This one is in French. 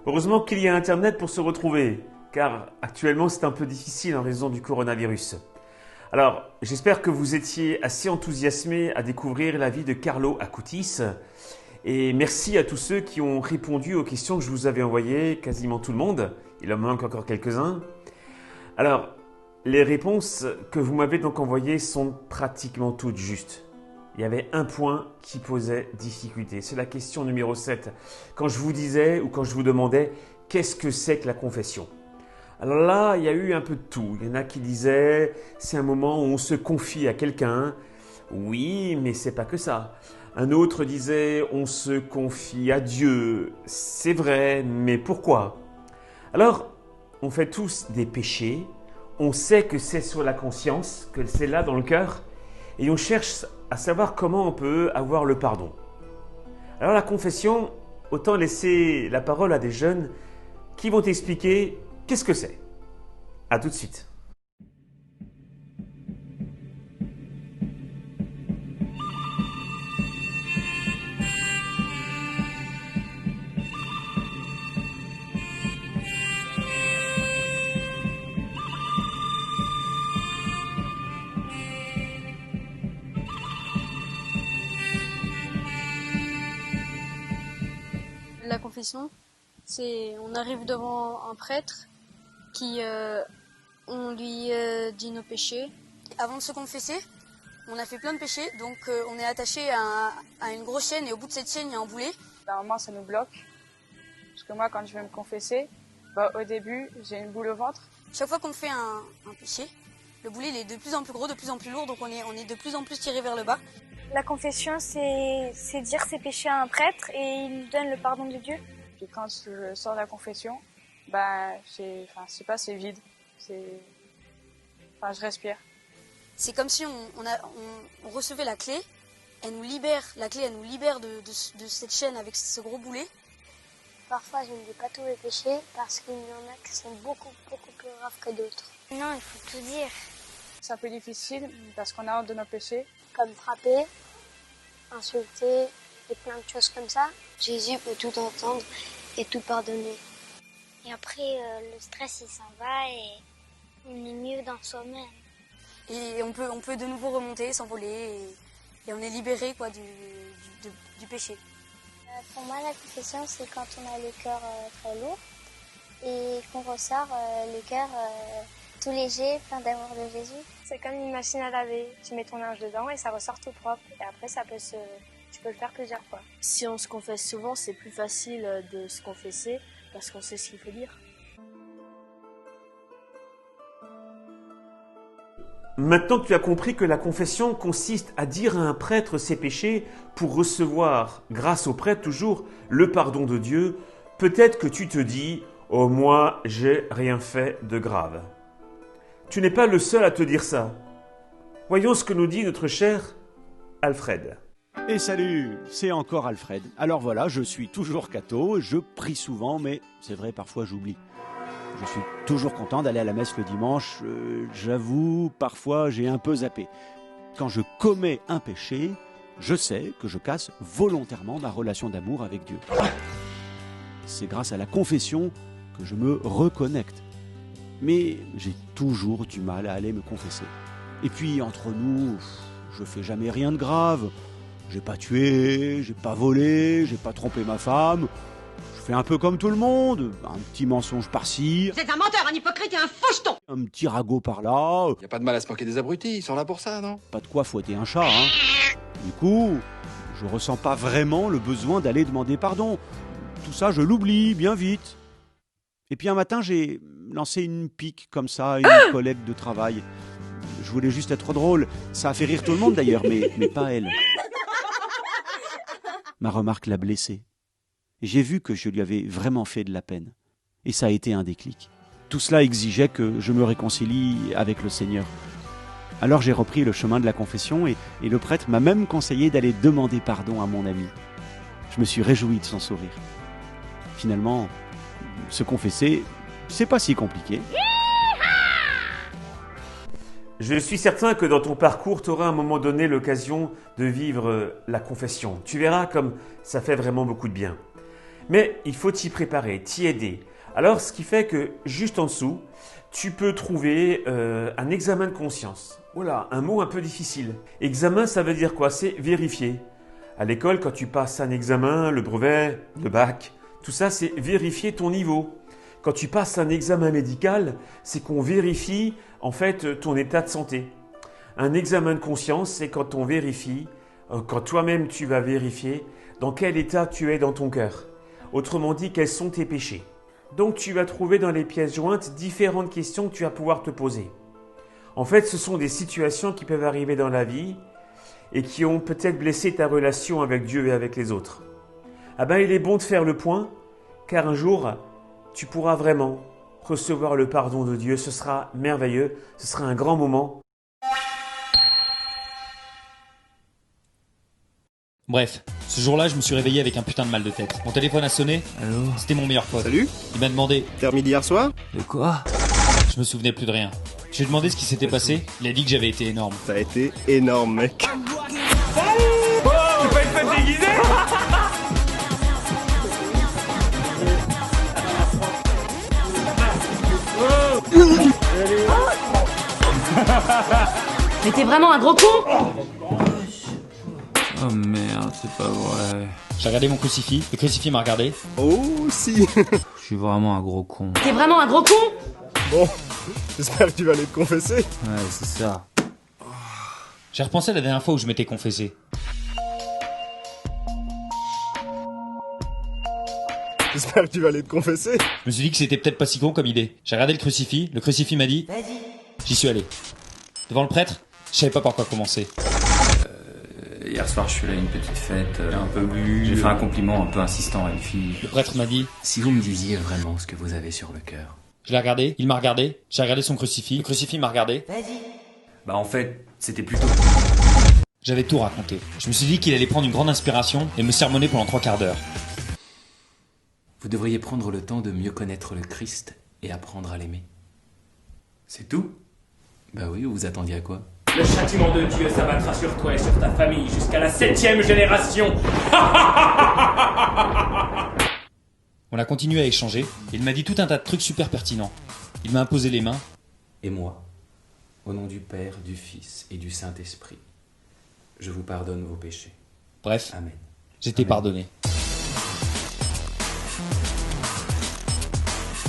Heureusement qu'il y a Internet pour se retrouver, car actuellement c'est un peu difficile en raison du coronavirus. Alors, j'espère que vous étiez assez enthousiasmés à découvrir la vie de Carlo Acutis. Et merci à tous ceux qui ont répondu aux questions que je vous avais envoyées, quasiment tout le monde. Il en manque encore quelques-uns. Alors, les réponses que vous m'avez donc envoyées sont pratiquement toutes justes. Il y avait un point qui posait difficulté. C'est la question numéro 7. Quand je vous disais ou quand je vous demandais qu'est-ce que c'est que la confession. Alors là, il y a eu un peu de tout. Il y en a qui disaient c'est un moment où on se confie à quelqu'un. Oui, mais c'est pas que ça. Un autre disait on se confie à Dieu. C'est vrai, mais pourquoi? Alors, on fait tous des péchés. On sait que c'est sur la conscience, que c'est là dans le cœur. Et on cherche à savoir comment on peut avoir le pardon. Alors la confession, autant laisser la parole à des jeunes qui vont expliquer qu'est-ce que c'est. À tout de suite. La confession, c'est on arrive devant un prêtre qui on lui dit nos péchés. Avant de se confesser, on a fait plein de péchés, donc on est attaché à une grosse chaîne et au bout de cette chaîne il y a un boulet. Normalement ça nous bloque, parce que moi quand je vais me confesser, au début j'ai une boule au ventre. Chaque fois qu'on fait un péché, le boulet il est de plus en plus gros, de plus en plus lourd, donc on est de plus en plus tiré vers le bas. La confession, c'est dire ses péchés à un prêtre et il nous donne le pardon de Dieu. Puis quand je sors de la confession, c'est vide. Je respire. C'est comme si on recevait la clé, elle nous libère de cette chaîne avec ce gros boulet. Parfois, je ne dis pas tous mes péchés parce qu'il y en a qui sont beaucoup plus graves que d'autres. Non, il faut tout dire. C'est un peu difficile parce qu'on a honte de nos péchés. Comme frapper, insulter et plein de choses comme ça. Jésus peut tout entendre et tout pardonner. Et après, le stress, il s'en va et on est mieux dans soi-même. Et on peut de nouveau remonter, s'envoler et on est libéré du péché. Pour moi, la confession, c'est quand on a le cœur très lourd et qu'on ressort le cœur tout léger, plein d'amour de Jésus. C'est comme une machine à laver. Tu mets ton linge dedans et ça ressort tout propre. Et après, tu peux le faire plusieurs fois. Si on se confesse souvent, c'est plus facile de se confesser parce qu'on sait ce qu'il faut dire. Maintenant que tu as compris que la confession consiste à dire à un prêtre ses péchés pour recevoir, grâce au prêtre toujours, le pardon de Dieu, peut-être que tu te dis « Oh, moi, j'ai rien fait de grave ». Tu n'es pas le seul à te dire ça. Voyons ce que nous dit notre cher Alfred. Et salut, c'est encore Alfred. Alors voilà, je suis toujours catho, je prie souvent, mais c'est vrai, parfois j'oublie. Je suis toujours content d'aller à la messe le dimanche. J'avoue, parfois j'ai un peu zappé. Quand je commets un péché, je sais que je casse volontairement ma relation d'amour avec Dieu. C'est grâce à la confession que je me reconnecte. Mais j'ai toujours du mal à aller me confesser. Et puis, entre nous, je fais jamais rien de grave. J'ai pas tué, j'ai pas volé, j'ai pas trompé ma femme. Je fais un peu comme tout le monde, un petit mensonge par-ci. C'est un menteur, un hypocrite et un faucheton. Un petit ragot par-là. Y a pas de mal à se moquer des abrutis, ils sont là pour ça, non? Pas de quoi fouetter un chat, hein. Du coup, je ressens pas vraiment le besoin d'aller demander pardon. Tout ça, je l'oublie bien vite. Et puis un matin, j'ai lancé une pique comme ça à une collègue de travail. Je voulais juste être drôle. Ça a fait rire tout le monde d'ailleurs, mais pas elle. Ma remarque l'a blessée. J'ai vu que je lui avais vraiment fait de la peine. Et ça a été un déclic. Tout cela exigeait que je me réconcilie avec le Seigneur. Alors j'ai repris le chemin de la confession et le prêtre m'a même conseillé d'aller demander pardon à mon ami. Je me suis réjoui de son sourire. Finalement, se confesser, c'est pas si compliqué. Je suis certain que dans ton parcours, tu auras à un moment donné l'occasion de vivre la confession. Tu verras comme ça fait vraiment beaucoup de bien. Mais il faut t'y préparer, t'y aider. Alors, ce qui fait que juste en dessous, tu peux trouver un examen de conscience. Voilà, un mot un peu difficile. Examen, ça veut dire quoi? C'est vérifier. À l'école, quand tu passes un examen, le brevet, le bac, tout ça, c'est vérifier ton niveau. Quand tu passes un examen médical, c'est qu'on vérifie en fait ton état de santé. Un examen de conscience, c'est quand on vérifie, quand toi-même tu vas vérifier dans quel état tu es dans ton cœur. Autrement dit, quels sont tes péchés. Donc tu vas trouver dans les pièces jointes différentes questions que tu vas pouvoir te poser. En fait, ce sont des situations qui peuvent arriver dans la vie et qui ont peut-être blessé ta relation avec Dieu et avec les autres. Ah ben, il est bon de faire le point, car un jour, tu pourras vraiment recevoir le pardon de Dieu. Ce sera merveilleux, ce sera un grand moment. Bref, ce jour-là, je me suis réveillé avec un putain de mal de tête. Mon téléphone a sonné. Allô? C'était mon meilleur pote. Salut? Il m'a demandé. T'as remis d'hier soir? De quoi? Je me souvenais plus de rien. J'ai demandé ce qui s'était passé. Il a dit que j'avais été énorme. T'as été énorme, mec. Oh, tu peux être fait déguisé? Mais t'es vraiment un gros con! Oh merde, c'est pas vrai. J'ai regardé mon crucifix. Le crucifix m'a regardé. Oh si. Je suis vraiment un gros con. T'es vraiment un gros con! Bon, j'espère que tu vas aller te confesser. Ouais, c'est ça. J'ai repensé à la dernière fois où je m'étais confessé. J'espère que tu vas aller te confesser. Je me suis dit que c'était peut-être pas si con comme idée. J'ai regardé le crucifix m'a dit. Vas-y. J'y suis allé. Devant le prêtre, je savais pas par quoi commencer. Hier soir, je suis allé à une petite fête, un peu bu. J'ai fait un compliment un peu insistant à une fille. Le prêtre m'a dit. Si vous me disiez vraiment ce que vous avez sur le cœur. Je l'ai regardé, il m'a regardé, j'ai regardé son crucifix, le crucifix m'a regardé. Vas-y. Bah en fait, c'était plutôt... J'avais tout raconté. Je me suis dit qu'il allait prendre une grande inspiration et me sermonner pendant 3 quarts d'heure. Vous devriez prendre le temps de mieux connaître le Christ et apprendre à l'aimer. C'est tout? Bah oui, vous attendiez à quoi? Le châtiment de Dieu s'abattra sur toi et sur ta famille jusqu'à la 7e génération. On a continué à échanger, et il m'a dit tout un tas de trucs super pertinents. Il m'a imposé les mains. Et moi, au nom du Père, du Fils et du Saint-Esprit, je vous pardonne vos péchés. Bref, Amen. J'étais pardonné.